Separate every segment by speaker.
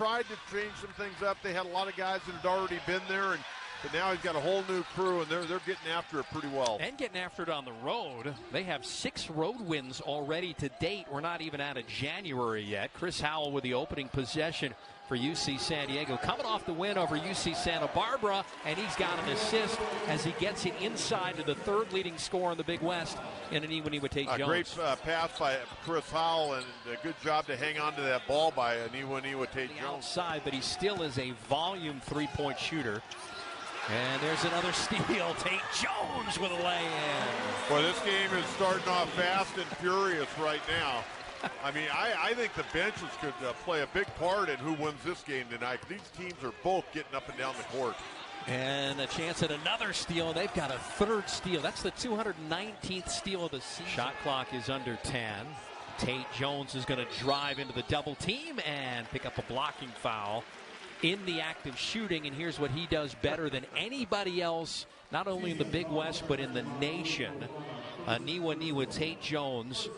Speaker 1: tried to change some things up. They had a lot of guys that had already been there, but now he's got a whole new crew, and they're getting after it pretty well.
Speaker 2: And getting after it on the road. They have 6 road wins already to date. We're not even out of January yet. Chris Howell with the opening possession for UC San Diego, coming off the win over UC Santa Barbara, and he's got an assist as he gets it inside to the 3rd leading scorer in the Big West in an Aniwa Tate-Jones.
Speaker 1: Great pass by Chris Howell, and a good job to hang on to that ball by Aniwa Tate-Jones.
Speaker 2: Outside, but he still is a volume 3-point shooter. And there's another steal. Tate-Jones with a lay-in.
Speaker 1: Boy, this game is starting off fast and furious right now. I mean, I think the benches could play a big part in who wins this game tonight. These teams are both getting up and down the court.
Speaker 2: And a chance at another steal. They've got a 3rd steal. That's the 219th steal of the season. Shot clock is under 10. Tate-Jones is going to drive into the double team and pick up a blocking foul in the act of shooting. And here's what he does better than anybody else, not only in the Big West, but in the nation. Aniwa Tate-Jones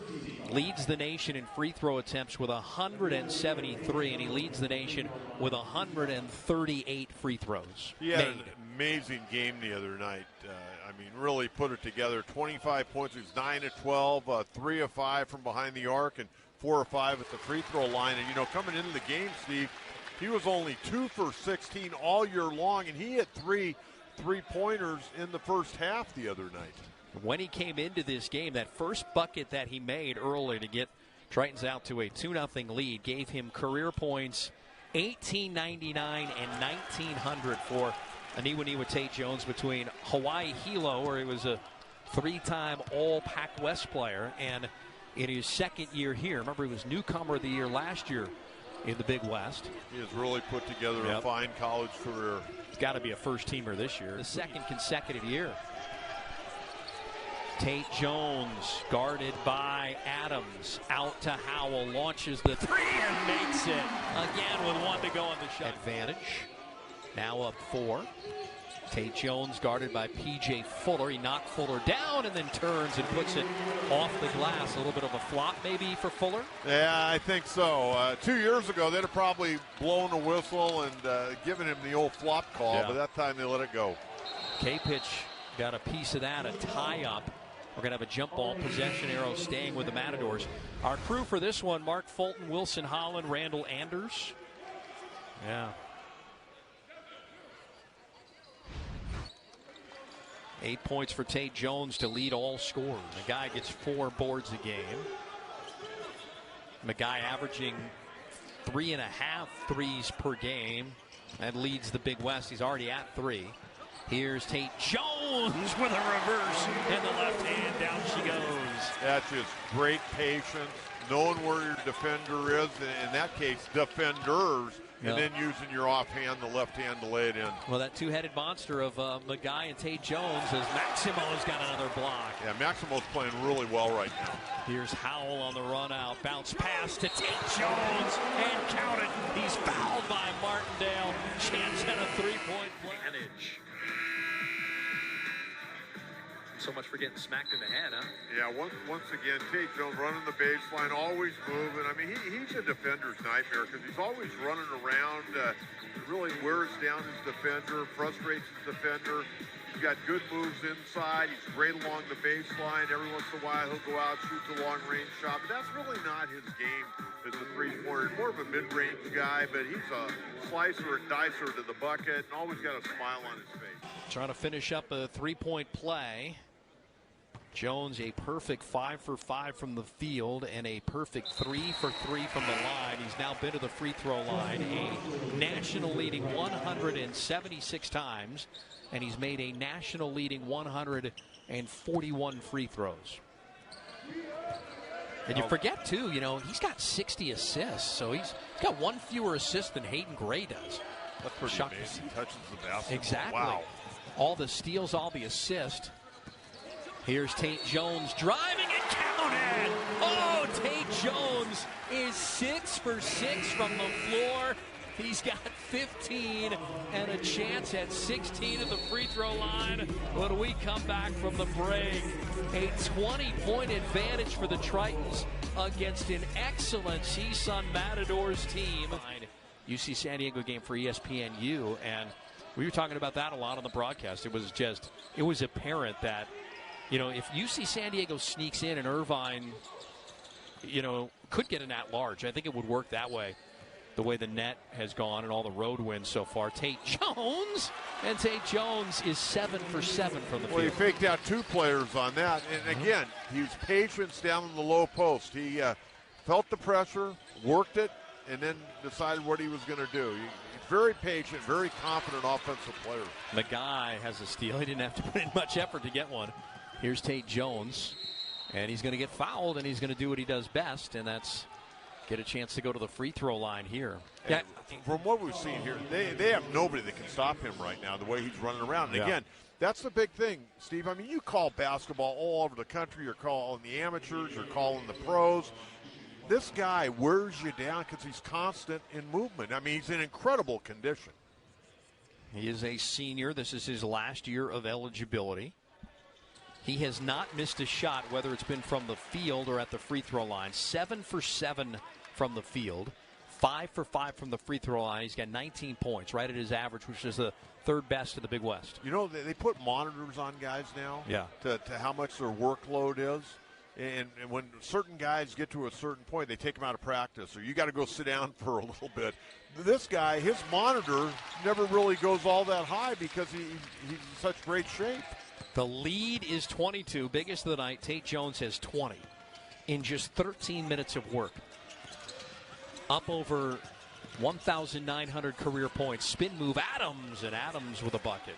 Speaker 2: leads the nation in free throw attempts with 173, and he leads the nation with 138 free throws.
Speaker 1: He had an amazing game the other night. I mean, really put it together. 25 points. He was 9 of 12, 3 of 5 from behind the arc, and 4 of 5 at the free throw line. And, you know, coming into the game, Steve, he was only 2 for 16 all year long, and he had 3 3-pointers in the first half the other night.
Speaker 2: When he came into this game, that first bucket that he made early to get Tritons out to a 2-0 lead gave him career points 1,899 and 1,900 for Aniwa Tate-Jones between Hawaii Hilo, where he was a 3-time All-Pac-West player, and in his 2nd year here. Remember, he was newcomer of the year last year in the Big West.
Speaker 1: He has really put together a fine college career.
Speaker 2: He's got to be a first-teamer this year. The 2nd consecutive year. Tate-Jones guarded by Adams. Out to Howell. Launches the 3 and makes it. Again with 1 to go on the shot. Advantage. Now up 4. Tate-Jones guarded by P.J. Fuller. He knocked Fuller down and then turns and puts it off the glass. A little bit of a flop maybe for Fuller?
Speaker 1: Yeah, I think so. 2 years ago, they'd have probably blown a whistle and given him the old flop call, but that time they let it go.
Speaker 2: K-Pitch got a piece of that, a tie-up. We're going to have a jump ball possession arrow staying with the Matadors. Our crew for this one, Mark Fulton, Wilson Holland, Randall Anders. Yeah. 8 points for Tate-Jones to lead all scorers. The guy gets 4 boards a game. The guy averaging 3.5 threes per game and leads the Big West. He's already at 3. Here's Tate-Jones with a reverse in the left hand. Down she goes.
Speaker 1: That's just great patience, knowing where your defender is, in that case, defenders, and then using your offhand, the left hand, to lay it in.
Speaker 2: Well, that two-headed monster of Magai and Tate-Jones as Maximo's got another block.
Speaker 1: Yeah, Maximo's playing really well right now.
Speaker 2: Here's Howell on the run out. Bounce pass to Tate-Jones and count it. He's fouled by Martindale. Chance at a 3-point advantage. So much for getting smacked in the head, huh?
Speaker 1: Yeah, once again, Tate-Jones running the baseline, always moving. I mean, he's a defender's nightmare because he's always running around. Really wears down his defender, frustrates his defender. He's got good moves inside. He's great along the baseline. Every once in a while, he'll go out, shoot the long-range shot. But that's really not his game as a three-pointer. More of a mid-range guy, but he's a slicer and dicer to the bucket and always got a smile on his face.
Speaker 2: Trying to finish up a 3-point play. Jones, a perfect 5 for 5 from the field and a perfect 3 for 3 from the line. He's now been to the free throw line a national leading 176 times, and he's made a national leading 141 free throws. And you forget, too, you know, he's got 60 assists, so he's got 1 fewer assist than Hayden Gray does.
Speaker 1: That's pretty amazing. Touches the basket.
Speaker 2: Exactly.
Speaker 1: Wow.
Speaker 2: All the steals, all the assists. Here's Tate-Jones driving and counted. Oh, Tate-Jones is 6 for 6 from the floor. He's got 15 and a chance at 16 at the free throw line when we come back from the break. A 20-point advantage for the Tritons against an excellent CSUN Matadors team. UC San Diego game for ESPNU, and we were talking about that a lot on the broadcast. It was apparent that, if UC San Diego sneaks in and Irvine, could get an at-large, I think it would work that way, the way the net has gone and all the road wins so far. Tate-Jones, and Tate-Jones is 7 for 7 from the field.
Speaker 1: Well, he faked out 2 players on that, and again, he was patient down in the low post. He felt the pressure, worked it, and then decided what he was going to do. He's very patient, very confident offensive player.
Speaker 2: Maguy has a steal. He didn't have to put in much effort to get one. Here's Tate-Jones, and he's going to get fouled, and he's going to do what he does best, and that's get a chance to go to the free throw line here.
Speaker 1: Yeah, from what we've seen here, they have nobody that can stop him right now, the way he's running around. And again, that's the big thing, Steve. I mean, you call basketball all over the country. You're calling the amateurs. You're calling the pros. This guy wears you down because he's constant in movement. I mean, he's in incredible condition.
Speaker 2: He is a senior. This is his last year of eligibility. He has not missed a shot, whether it's been from the field or at the free throw line. 7 for 7 from the field, 5 for 5 from the free throw line. He's got 19 points, right at his average, which is the third best in the Big West.
Speaker 1: They put monitors on guys now to how much their workload is. And when certain guys get to a certain point, they take them out of practice, or you got to go sit down for a little bit. This guy, his monitor never really goes all that high because he's in such great shape.
Speaker 2: The lead is 22, biggest of the night. Tate-Jones has 20 in just 13 minutes of work. Up over 1,900 career points. Spin move, Adams, and Adams with a bucket.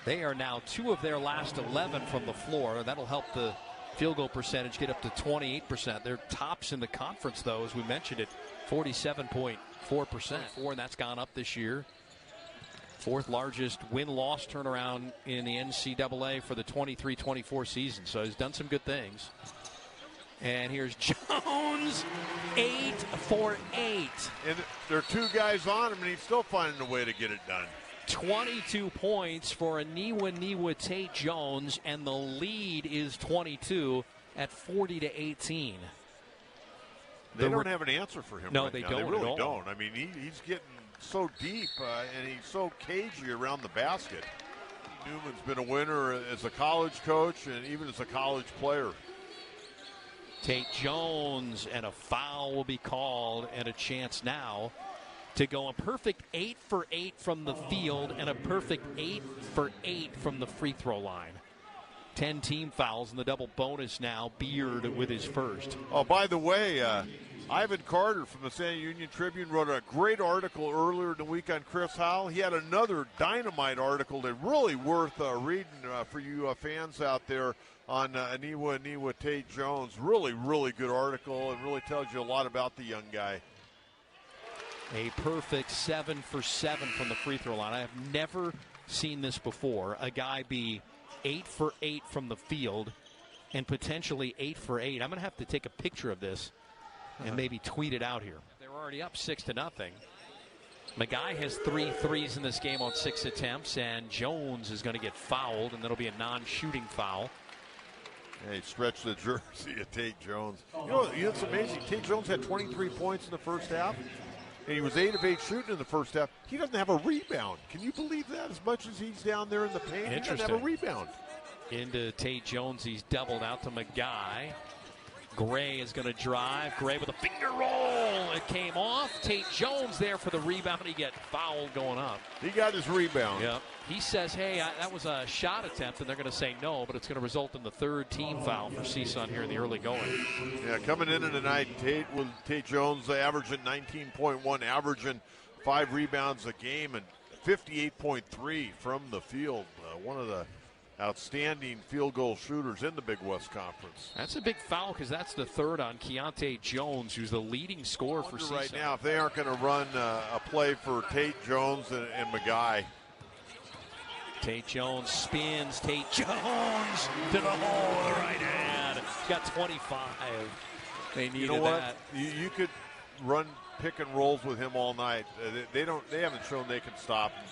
Speaker 2: They are now 2 of their last 11 from the floor. That'll help the field goal percentage get up to 28%. They're tops in the conference, though, as we mentioned it, 47.4%. And that's gone up this year. 4th largest win-loss turnaround in the NCAA for the 23-24 season. So he's done some good things. And here's Jones, 8 for 8.
Speaker 1: And there are 2 guys on him, and he's still finding a way to get it done.
Speaker 2: 22 points for Aniwa Tate-Jones, and the lead is 22 at 40-18.
Speaker 1: They don't have an answer for him.
Speaker 2: No,
Speaker 1: right
Speaker 2: they
Speaker 1: now.
Speaker 2: don't.
Speaker 1: They really
Speaker 2: at all.
Speaker 1: don't. I mean, he's getting so deep, and he's so cagey around the basket. Newman's been a winner as a college coach and even as a college player.
Speaker 2: Tate-Jones, and a foul will be called, and a chance now to go a perfect 8 for 8 from the field and a perfect 8 for 8 from the free throw line. 10 team fouls and the double bonus now. Beard with his first.
Speaker 1: Oh, by the way, Ivan Carter from the San Union Tribune wrote a great article earlier in the week on Chris Howell. He had another dynamite article that's really worth reading for you fans out there on Aniwa Tate-Jones. Really, really good article, and really tells you a lot about the young guy.
Speaker 2: A perfect 7 for 7 from the free throw line. I have never seen this before. A guy be 8 for 8 from the field and potentially 8 for 8. I'm going to have to take a picture of this and maybe tweet it out here. They're already up 6-0. Maguy has 3 threes in this game on 6 attempts, and Jones is going to get fouled, and that'll be a non-shooting foul.
Speaker 1: Yeah, he stretched the jersey of Tate-Jones. It's amazing. Tate-Jones had 23 points in the first half, and he was 8 of 8 shooting in the first half. He doesn't have a rebound. Can you believe that? As much as he's down there in the paint, he doesn't have a rebound.
Speaker 2: Into Tate-Jones, he's doubled out to Maguy. Gray is going to drive. Gray with a finger roll. It came off. Tate-Jones there for the rebound. He got fouled going up.
Speaker 1: He got his rebound.
Speaker 2: Yep. He says, hey, that was a shot attempt, and they're going to say no, but it's going to result in the 3rd team foul for CSUN here in the early going.
Speaker 1: Yeah, coming in tonight, Tate-Jones averaging 19.1, averaging 5 rebounds a game, and 58.3 from the field. One of the outstanding field goal shooters in the Big West Conference.
Speaker 2: That's a big foul because that's the 3rd on Tate-Jones, who's the leading scorer for CSUN.
Speaker 1: Right now, if they aren't going to run a play for Tate-Jones and Maguy.
Speaker 2: Tate-Jones spins. Tate-Jones to the hole with the right hand. He's got 25. They needed that.
Speaker 1: You could run pick and rolls with him all night. They haven't shown they can stop him.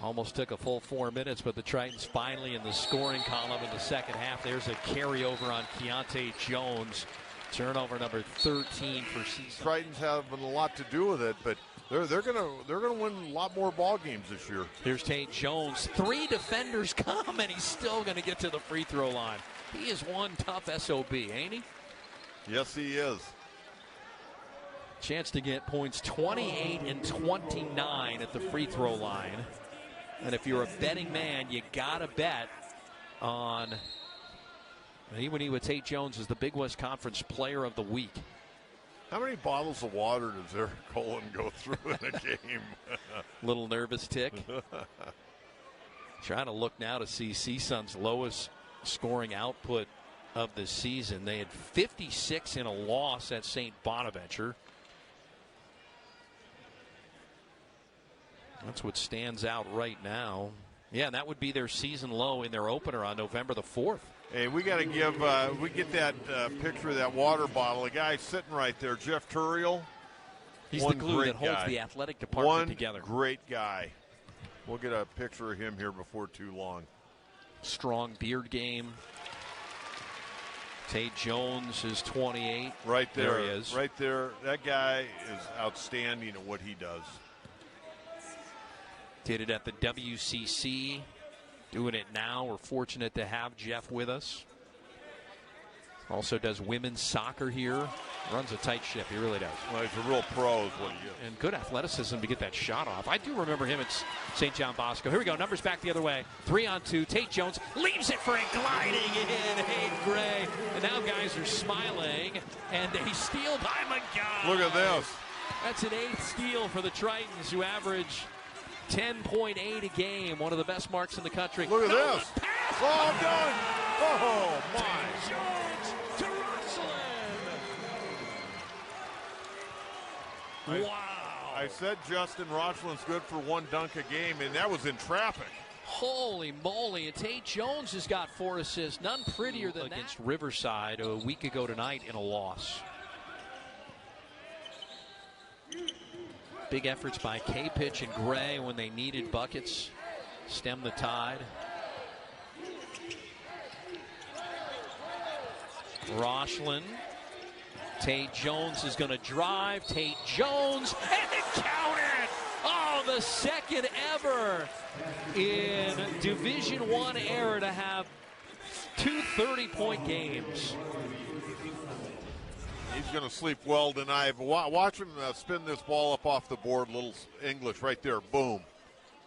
Speaker 2: Almost took a full 4 minutes, but the Tritons finally in the scoring column in the second half. There's a carryover on Tate-Jones. Turnover number 13 for CSUN.
Speaker 1: Triton's having a lot to do with it, but they're gonna win a lot more ball games this year.
Speaker 2: Here's Tate-Jones. 3 defenders come, and he's still going to get to the free throw line. He is one tough SOB, ain't he?
Speaker 1: Yes, he is.
Speaker 2: Chance to get points 28 and 29 at the free throw line. And if you're a betting man, you got to bet on Iwaniwa Tate-Jones as the Big West Conference Player of the Week.
Speaker 1: How many bottles of water does Eric Cullen go through in a game?
Speaker 2: Little nervous tick. Trying to look now to see CSUN's lowest scoring output of the season. They had 56 in a loss at St. Bonaventure. That's what stands out right now. Yeah, and that would be their season low in their opener on November the 4th.
Speaker 1: Hey, we got to give, we get that picture of that water bottle. The guy sitting right there, Jeff Turiel.
Speaker 2: He's the glue that holds the athletic department together.
Speaker 1: Great guy. We'll get a picture of him here before too long.
Speaker 2: Strong beard game. Tate-Jones is 28.
Speaker 1: Right there.
Speaker 2: There he is.
Speaker 1: Right there. That guy is outstanding at what he does.
Speaker 2: Did it at the WCC. Doing it now. We're fortunate to have Jeff with us. Also does women's soccer here. Runs a tight ship. He really does.
Speaker 1: Well, he's a real pro is what he is.
Speaker 2: And good athleticism to get that shot off. I do remember him at St. John Bosco. Here we go. Numbers back the other way. 3-on-2. Tate-Jones leaves it for a gliding in. Hayden Gray. And now guys are smiling. And a steal by McGowan.
Speaker 1: Look at this.
Speaker 2: That's an 8th steal for the Tritons, who average 10.8 a game. One of the best marks in the country.
Speaker 1: Look at this.
Speaker 2: Pass.
Speaker 1: Oh, done. Oh, my.
Speaker 2: Tate-Jones to Rosalind. Wow.
Speaker 1: I said Justin Rochlin's good for one dunk a game, and that was in traffic.
Speaker 2: Holy moly. And Tate-Jones has got 4 assists. None prettier than that. Against Riverside a week ago tonight in a loss. Big efforts by K-Pitch and Gray when they needed buckets. Stem the tide. Rochland. Tate-Jones is going to drive. Tate-Jones, and it counted! Oh, the second ever in Division I era to have 2 30-point games.
Speaker 1: He's going to sleep well tonight. But watch him spin this ball up off the board. Little English right there. Boom.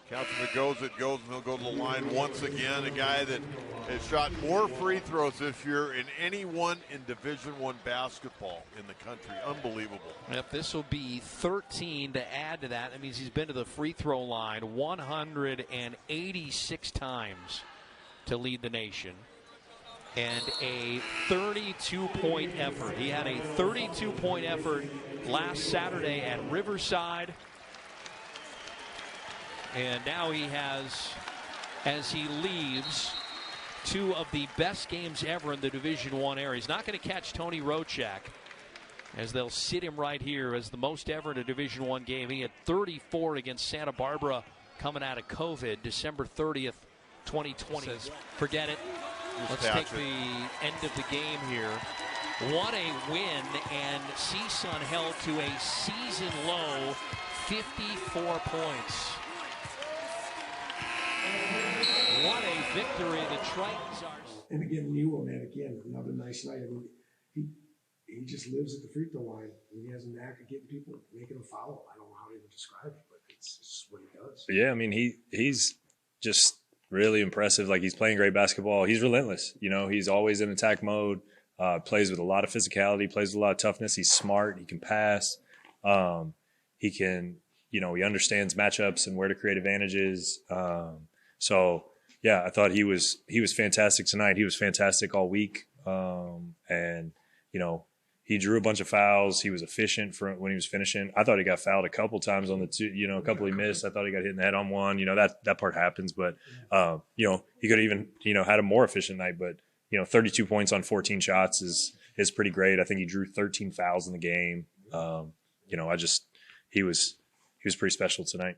Speaker 1: Counts if it goes, and he'll go to the line once again. A guy that has shot more free throws this year than anyone in Division I basketball in the country. Unbelievable.
Speaker 2: Yep, this will be 13 to add to that. That means he's been to the free throw line 186 times to lead the nation. And a 32-point effort. He had a 32-point effort last Saturday at Riverside. And now he has, as he leaves, 2 of the best games ever in the Division I area. He's not going to catch Tony Rochak, as they'll sit him right here as the most ever in a Division I game. He had 34 against Santa Barbara coming out of COVID, December 30th, 2020. Says, forget it. Let's take the end of the game here. What a win, and CSUN held to a season-low 54 points. What a victory the Tritons are.
Speaker 3: And again, another nice night. I mean, he just lives at the free throw line. He has a knack of getting people, making them follow. I don't know how to even describe it, but it's just what he does.
Speaker 4: Yeah, I mean, he's just really impressive. Like, he's playing great basketball. He's relentless. You know, he's always in attack mode, plays with a lot of physicality, plays with a lot of toughness. He's smart. He can pass. He can, he understands matchups and where to create advantages. So, yeah, I thought he was fantastic tonight. He was fantastic all week. And, he drew a bunch of fouls. He was efficient when he was finishing. I thought he got fouled a couple times on the 2, a couple he missed. I thought he got hit in the head on one. That part happens. But, he could have even, had a more efficient night. But, 32 points on 14 shots is pretty great. I think he drew 13 fouls in the game. He was pretty special tonight.